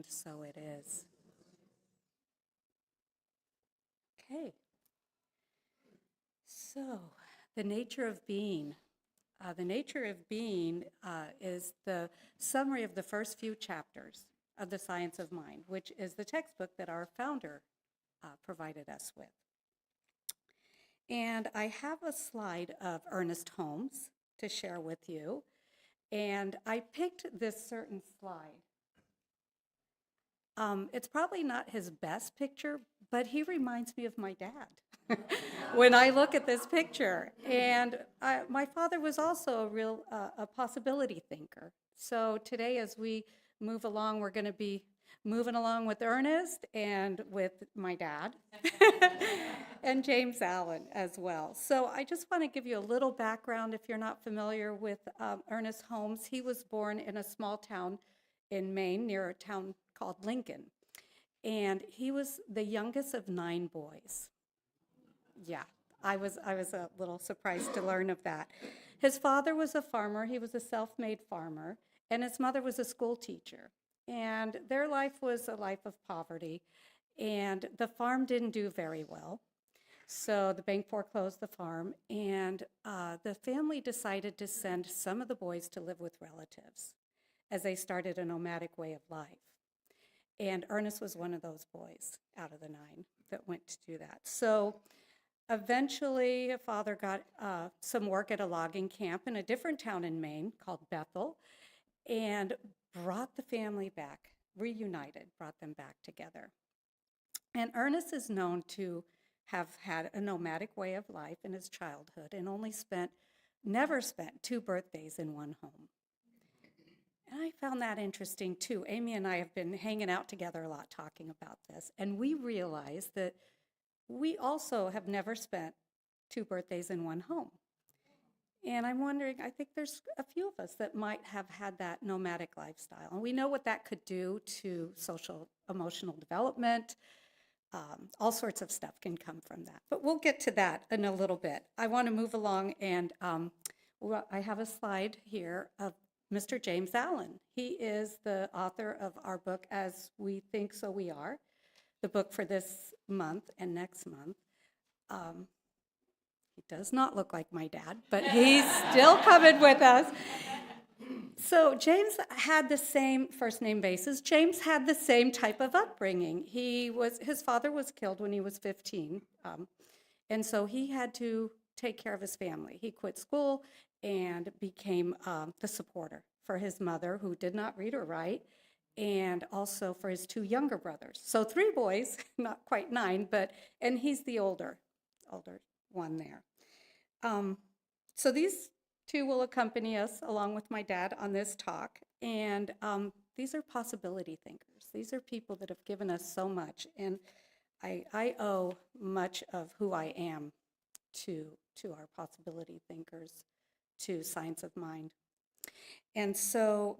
so it is. Okay. So, the nature of being. The nature of being is the summary of the first few chapters of the Science of Mind, which is the textbook that our founder provided us with. And I have a slide of Ernest Holmes to share with you. And I picked this certain slide. It's probably not his best picture, but he reminds me of my dad when I look at this picture. And my father was also a possibility thinker. So today, as we move along, we're going to be moving along with Ernest and with my dad and James Allen as well. So I just want to give you a little background if you're not familiar with Ernest Holmes. He was born in a small town in Maine near a town called Lincoln. And he was the youngest of 9 boys. Yeah, I was a little surprised to learn of that. His father was a farmer. He was a self-made farmer. And his mother was a school teacher. And their life was a life of poverty. And the farm didn't do very well. So the bank foreclosed the farm. And the family decided to send some of the boys to live with relatives as they started a nomadic way of life. And Ernest was one of those boys out of the 9 that went to do that. So eventually, a father got some work at a logging camp in a different town in Maine called Bethel and brought the family back, reunited, brought them back together. And Ernest is known to have had a nomadic way of life in his childhood and never spent 2 birthdays in one home. And I found that interesting too. Amy and I have been hanging out together a lot talking about this, and we realized that we also have never spent 2 birthdays in one home. And I'm wondering, I think there's a few of us that might have had that nomadic lifestyle. And we know what that could do to social, emotional development. All sorts of stuff can come from that. But we'll get to that in a little bit. I want to move along, and I have a slide here of Mr. James Allen. He is the author of our book, As We Think, So We Are, the book for this month and next month. He does not look like my dad, but he's still coming with us. So James had the same first name basis. James had the same type of upbringing. His father was killed when he was 15, and so he had to take care of his family. He quit school and became the supporter for his mother, who did not read or write, and also for his 2 younger brothers. So 3 boys, not quite 9, and he's the older one there. So these 2 will accompany us along with my dad on this talk, and these are possibility thinkers. These are people that have given us so much, and I owe much of who I am to our possibility thinkers, to Science of Mind. And so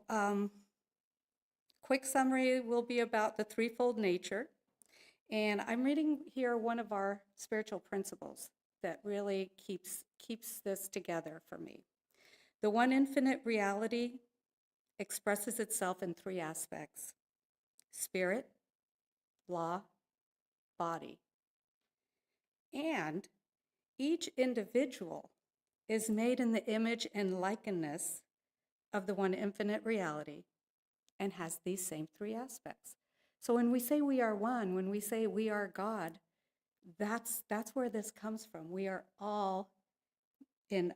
quick summary will be about the threefold nature. And I'm reading here one of our spiritual principles that really keeps this together for me. The one infinite reality expresses itself in 3 aspects: spirit, law, body. And each individual is made in the image and likeness of the one infinite reality and has these same 3 aspects. So when we say we are one, when we say we are God, that's where this comes from. We are all in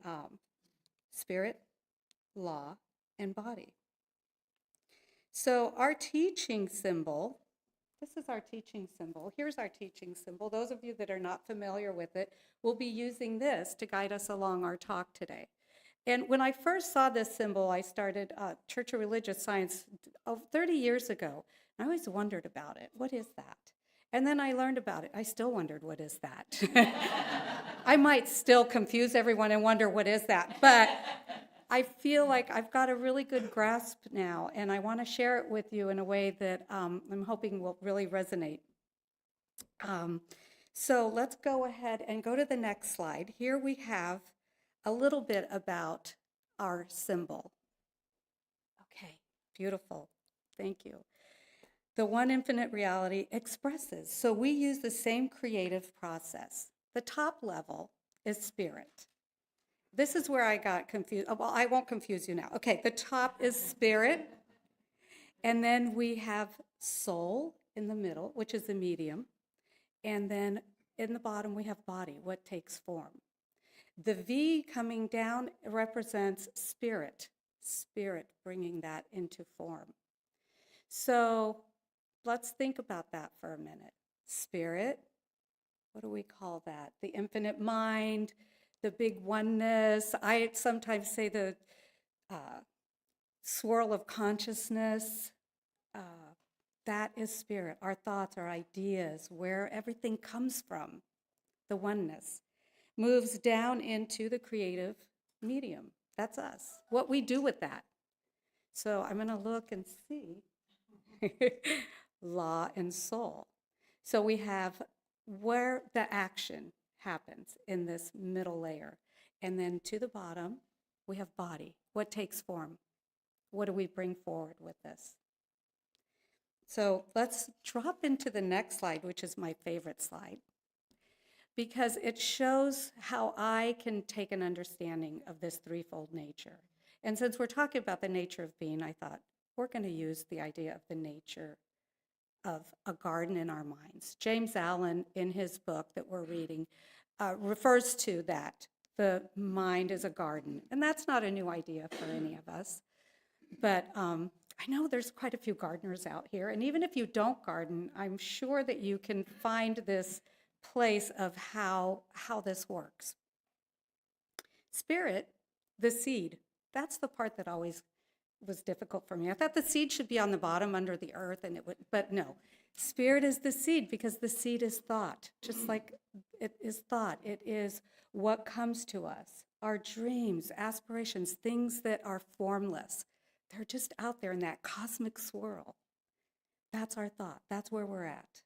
spirit, law, and body. So our teaching symbol, this is our teaching symbol. Here's our teaching symbol. Those of you that are not familiar with it will be using this to guide us along our talk today. And when I first saw this symbol, I started Church of Religious Science 30 years ago. I always wondered about it. What is that? And then I learned about it. I still wondered, what is that? I might still confuse everyone and wonder, what is that? But I feel like I've got a really good grasp now, and I want to share it with you in a way that I'm hoping will really resonate. So let's go ahead and go to the next slide. Here we have a little bit about our symbol. Okay, beautiful. Thank you. the one infinite reality expresses. So we use the same creative process. The top level is spirit. This is where I got confused. Well, I won't confuse you now. Okay, the top is spirit, and then we have soul in the middle, which is the medium, and then in the bottom we have body, what takes form. The V coming down represents spirit, spirit bringing that into form. So let's think about that for a minute. Spirit, what do we call that? The infinite mind, the big oneness. I sometimes say the swirl of consciousness. That is spirit, our thoughts, our ideas, where everything comes from, the oneness. Moves down into the creative medium. That's us, what we do with that. So I'm going to look and see law and soul. So we have where the action happens in this middle layer. And then to the bottom, we have body. What takes form? What do we bring forward with this? So let's drop into the next slide, which is my favorite slide, because it shows how I can take an understanding of this threefold nature. And since we're talking about the nature of being, I thought we're going to use the idea of the nature of a garden in our minds. James Allen, in his book that we're reading, refers to that. The mind is a garden. And that's not a new idea for any of us. But I know there's quite a few gardeners out here. And even if you don't garden, I'm sure that you can find this place of how this works. Spirit, the seed, that's the part that always was difficult for me. I thought the seed should be on the bottom under the earth, and it would, but no. Spirit is the seed because the seed is thought, just like it is thought. It is what comes to us, our dreams, aspirations, things that are formless. They're just out there in that cosmic swirl. That's our thought. That's where we're at.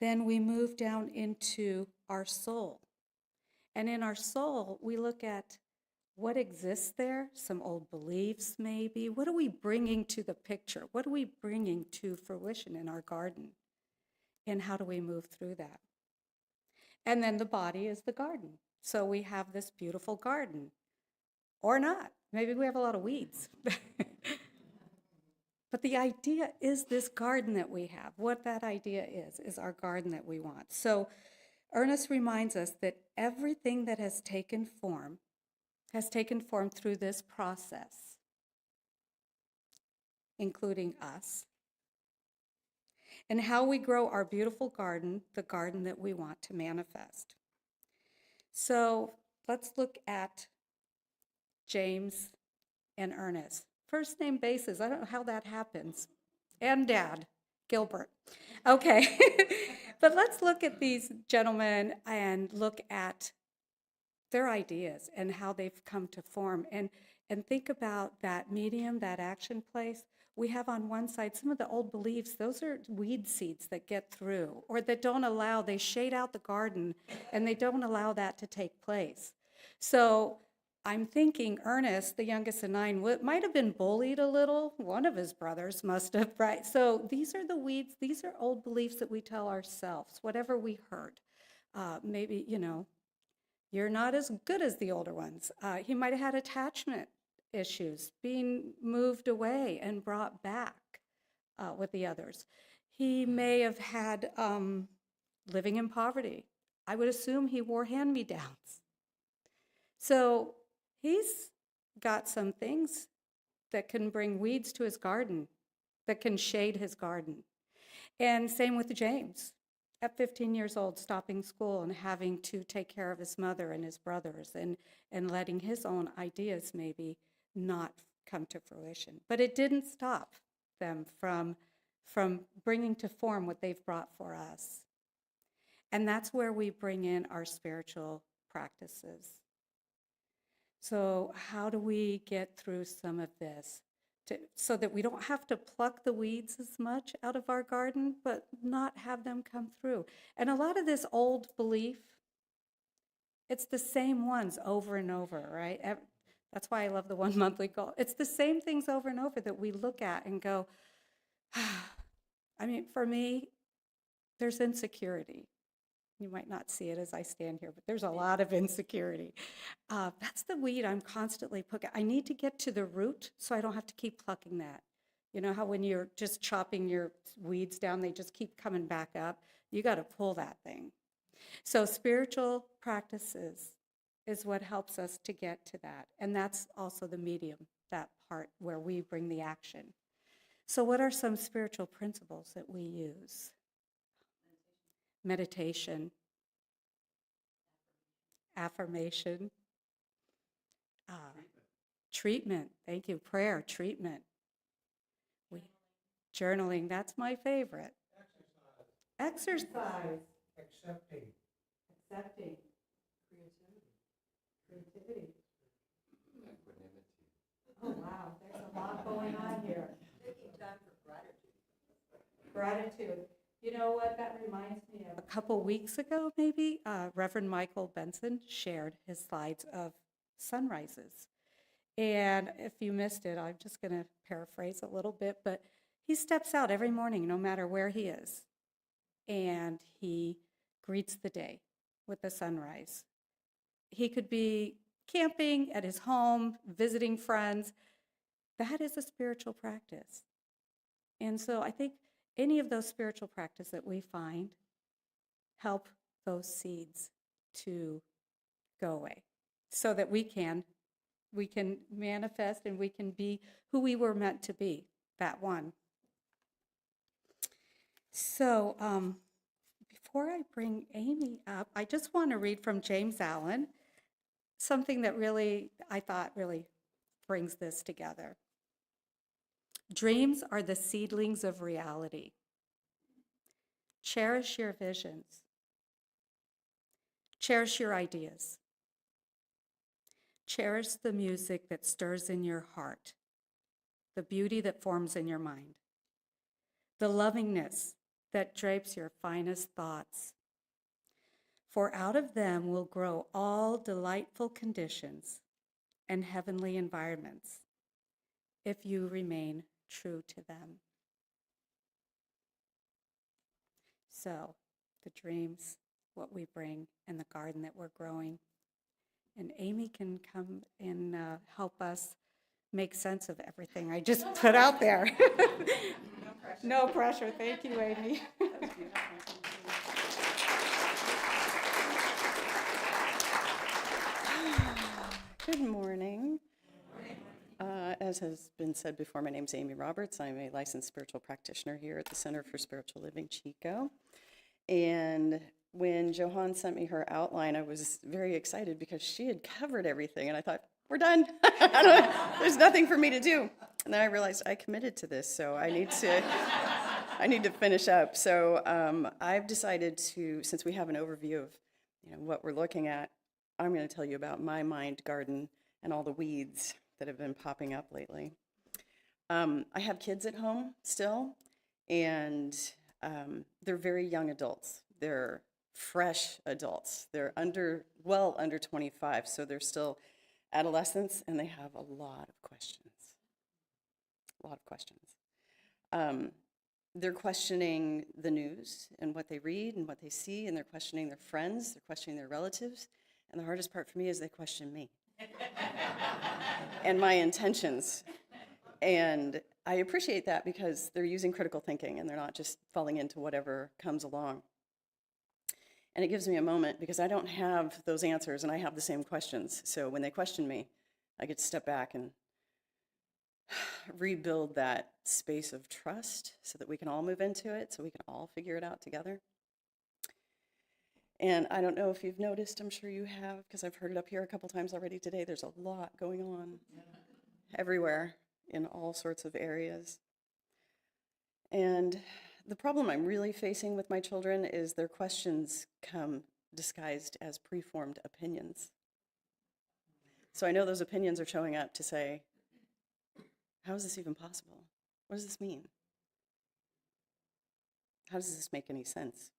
Then we move down into our soul. And in our soul, we look at what exists there, some old beliefs maybe. What are we bringing to the picture? What are we bringing to fruition in our garden? And how do we move through that? And then the body is the garden. So we have this beautiful garden. Or not. Maybe we have a lot of weeds. But the idea is this garden that we have. What that idea is our garden that we want. So Ernest reminds us that everything that has taken form through this process, including us, and how we grow our beautiful garden, the garden that we want to manifest. So let's look at James and Ernest. First name basis, I don't know how that happens. And Dad, Gilbert. Okay, but let's look at these gentlemen and look at their ideas and how they've come to form, and think about that medium, that action place. We have on one side some of the old beliefs. Those are weed seeds that get through, or that don't allow, they shade out the garden, and they don't allow that to take place. So I'm thinking Ernest, the youngest of nine, might have been bullied a little. One of his brothers must have, right? So these are the weeds. These are old beliefs that we tell ourselves, whatever we heard. Maybe, you're not as good as the older ones. He might have had attachment issues, being moved away and brought back with the others. He may have had living in poverty. I would assume he wore hand-me-downs. So he's got some things that can bring weeds to his garden, that can shade his garden. And same with James. At 15 years old, stopping school and having to take care of his mother and his brothers, and letting his own ideas maybe not come to fruition. But it didn't stop them from bringing to form what they've brought for us. And that's where we bring in our spiritual practices. So how do we get through some of this so that we don't have to pluck the weeds as much out of our garden, but not have them come through? And a lot of this old belief, it's the same ones over and over, right? That's why I love the 1 monthly goal. It's the same things over and over that we look at and go, I mean, for me, there's insecurity. You might not see it as I stand here, but there's a lot of insecurity. That's the weed I'm constantly poking. I need to get to the root so I don't have to keep plucking that. You know how when you're just chopping your weeds down, they just keep coming back up? You got to pull that thing. So spiritual practices is what helps us to get to that. And that's also the medium, that part where we bring the action. So what are some spiritual principles that we use? Meditation, affirmation, uh, treatment. Thank you. Prayer, treatment. We, journaling, that's my favorite. Exercise. Accepting. Accepting. Creativity. Oh, wow. There's a lot going on here. Taking time for gratitude. Gratitude. You know what that reminds me of? A couple weeks ago, maybe, Reverend Michael Benson shared his slides of sunrises. And if you missed it, I'm just going to paraphrase a little bit, but he steps out every morning, no matter where he is, and he greets the day with the sunrise. He could be camping at his home, visiting friends. That is a spiritual practice. And so I think any of those spiritual practices that we find help those seeds to go away so that we can manifest and we can be who we were meant to be, that one. So before I bring Amy up, I just want to read from James Allen, something that really, I thought really brings this together. Dreams are the seedlings of reality. Cherish your visions. Cherish your ideas. Cherish the music that stirs in your heart, the beauty that forms in your mind, the lovingness that drapes your finest thoughts. For out of them will grow all delightful conditions and heavenly environments if you remain true to them. So, the dreams, what we bring, and the garden that we're growing. And Amy can come and help us make sense of everything I just put out there. No pressure. Thank you, Amy. Good morning. As has been said before, my name is Amy Roberts. I'm a licensed spiritual practitioner here at the Center for Spiritual Living, Chico. And when Johanne sent me her outline, I was very excited because she had covered everything. And I thought, we're done. There's nothing for me to do. And then I realized I committed to this, so I need to finish up. So I've decided to, since we have an overview of what we're looking at, I'm going to tell you about my mind garden and all the weeds that have been popping up lately. I have kids at home still, and they're very young adults. They're fresh adults. They're well under 25, so they're still adolescents, and they have a lot of questions. They're questioning the news and what they read and what they see, and they're questioning their friends, they're questioning their relatives, and the hardest part for me is they question me and my intentions. And I appreciate that because they're using critical thinking and they're not just falling into whatever comes along. And it gives me a moment because I don't have those answers and I have the same questions. So when they question me, I get to step back and rebuild that space of trust so that we can all move into it, so we can all figure it out together. And I don't know if you've noticed, I'm sure you have, because I've heard it up here a couple times already today, there's a lot going on everywhere in all sorts of areas. And the problem I'm really facing with my children is their questions come disguised as preformed opinions. So I know those opinions are showing up to say, how is this even possible? What does this mean? How does this make any sense?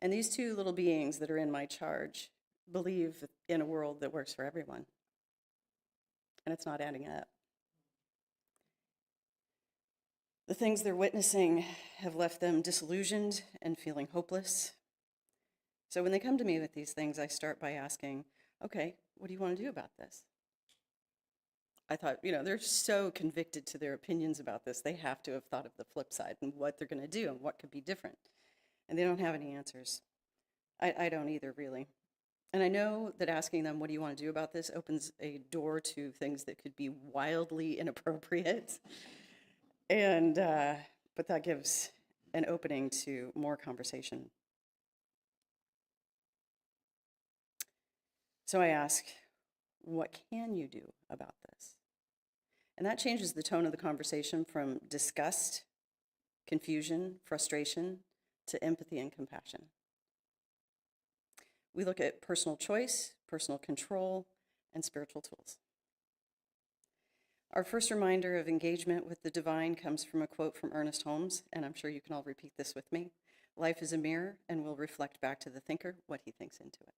And these two little beings that are in my charge believe in a world that works for everyone. And it's not adding up. The things they're witnessing have left them disillusioned and feeling hopeless. So when they come to me with these things, I start by asking, okay, what do you want to do about this? I thought, they're so convicted to their opinions about this, they have to have thought of the flip side and what they're going to do and what could be different. And they don't have any answers. I don't either, really. And I know that asking them, what do you want to do about this, opens a door to things that could be wildly inappropriate. And, but that gives an opening to more conversation. So I ask, what can you do about this? And that changes the tone of the conversation from disgust, confusion, frustration, to empathy and compassion. We look at personal choice, personal control, and spiritual tools. Our first reminder of engagement with the divine comes from a quote from Ernest Holmes, and I'm sure you can all repeat this with me. Life is a mirror and will reflect back to the thinker what he thinks into it.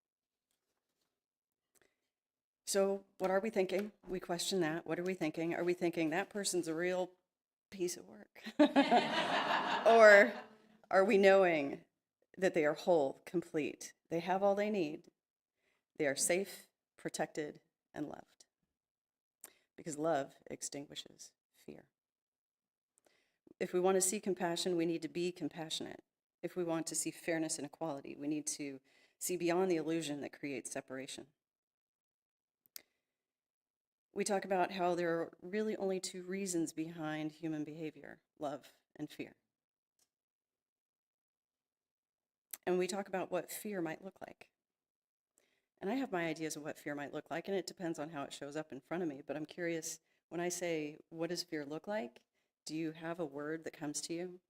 So what are we thinking? We question that. What are we thinking? Are we thinking that person's a real piece of work? Or are we knowing that they are whole, complete? They have all they need. They are safe, protected, and loved. Because love extinguishes fear. If we want to see compassion, we need to be compassionate. If we want to see fairness and equality, we need to see beyond the illusion that creates separation. We talk about how there are really only two reasons behind human behavior: love and fear. And we talk about what fear might look like. And I have my ideas of what fear might look like, and it depends on how it shows up in front of me. But I'm curious, when I say, what does fear look like? Do you have a word that comes to you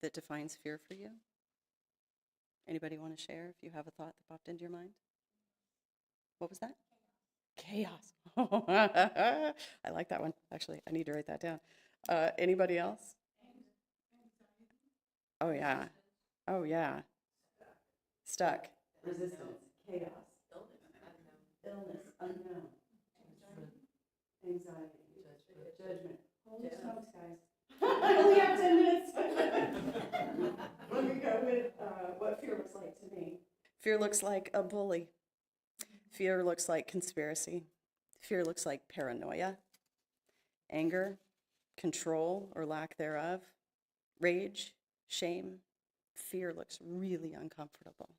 that defines fear for you? Anybody want to share if you have a thought that popped into your mind? What was that? Chaos. I like that one. Actually, I need to write that down. Anybody else? Oh, yeah. Oh, yeah. Stuck. Resistance. Chaos. Illness. Unknown. Anxiety. Judgment. Holy smokes, guys. I only have 10 minutes. Let me go with what fear looks like to me. Fear looks like a bully. Fear looks like conspiracy. Fear looks like paranoia, anger, control or lack thereof, rage, shame. Fear looks really uncomfortable.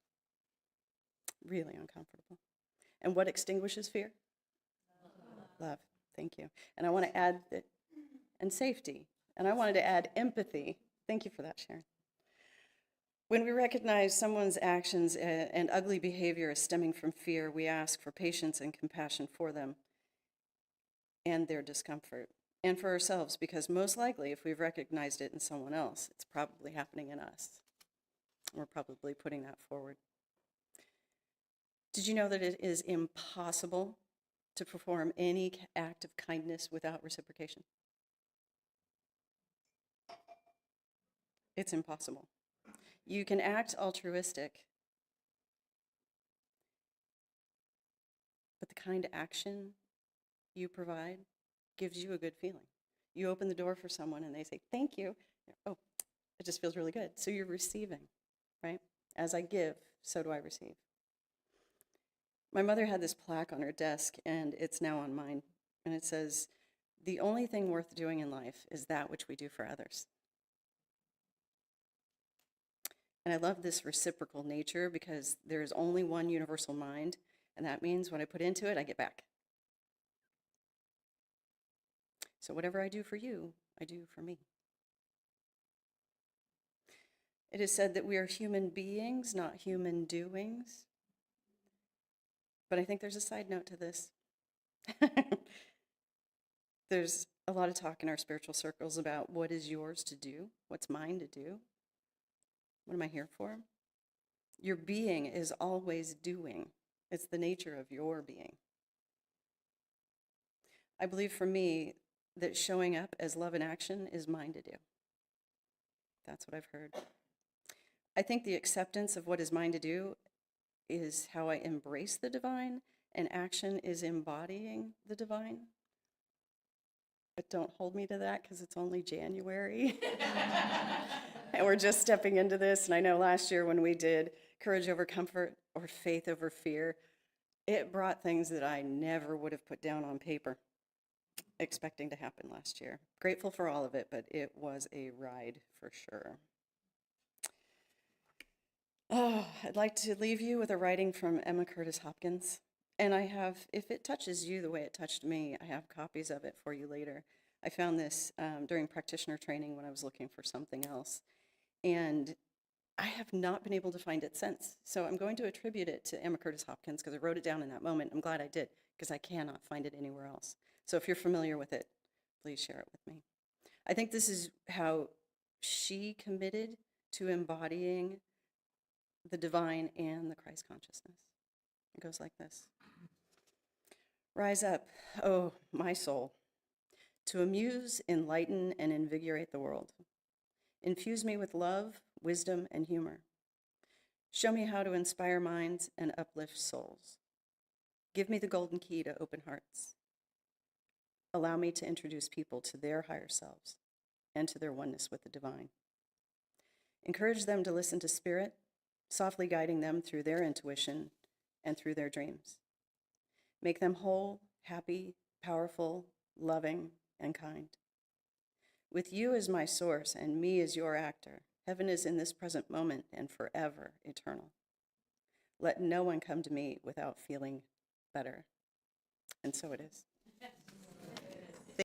Really uncomfortable. And what extinguishes fear? Love. Thank you. And I want to add that, and safety. And I wanted to add empathy. Thank you for that, Sharon. When we recognize someone's actions and ugly behavior is stemming from fear, we ask for patience and compassion for them and their discomfort, and for ourselves, because most likely, if we've recognized it in someone else, it's probably happening in us. We're probably putting that forward. Did you know that it is impossible to perform any act of kindness without reciprocation? It's impossible. You can act altruistic, but the kind of action you provide gives you a good feeling. You open the door for someone and they say, thank you. Oh, it just feels really good. So you're receiving, right? As I give, so do I receive. My mother had this plaque on her desk, and it's now on mine. And it says, the only thing worth doing in life is that which we do for others. And I love this reciprocal nature because there is only one universal mind, and that means what I put into it, I get back. So whatever I do for you, I do for me. It is said that we are human beings, not human doings. But I think there's a side note to this. There's a lot of talk in our spiritual circles about what is yours to do, what's mine to do. What am I here for? Your being is always doing. It's the nature of your being. I believe for me that showing up as love in action is mine to do. That's what I've heard. I think the acceptance of what is mine to do is how I embrace the divine, and action is embodying the divine. but don't hold me to that because it's only January. And we're just stepping into this. And I know last year when we did Courage Over Comfort or Faith Over Fear, it brought things that I never would have put down on paper, expecting to happen last year. Grateful for all of it, but it was a ride for sure. Oh, I'd like to leave you with a writing from Emma Curtis Hopkins. And I have, if it touches you the way it touched me, I have copies of it for you later. I found this during practitioner training when I was looking for something else. And I have not been able to find it since. So I'm going to attribute it to Emma Curtis Hopkins because I wrote it down in that moment. I'm glad I did because I cannot find it anywhere else. So if you're familiar with it, please share it with me. I think this is how she committed to embodying the divine and the Christ consciousness. It goes like this. Rise up, oh, my soul, to amuse, enlighten, and invigorate the world. Infuse me with love, wisdom, and humor. Show me how to inspire minds and uplift souls. Give me the golden key to open hearts. Allow me to introduce people to their higher selves and to their oneness with the divine. Encourage them to listen to Spirit, softly guiding them through their intuition and through their dreams. Make them whole, happy, powerful, loving, and kind. With you as my source and me as your actor, heaven is in this present moment and forever eternal. Let no one come to me without feeling better. And so it is.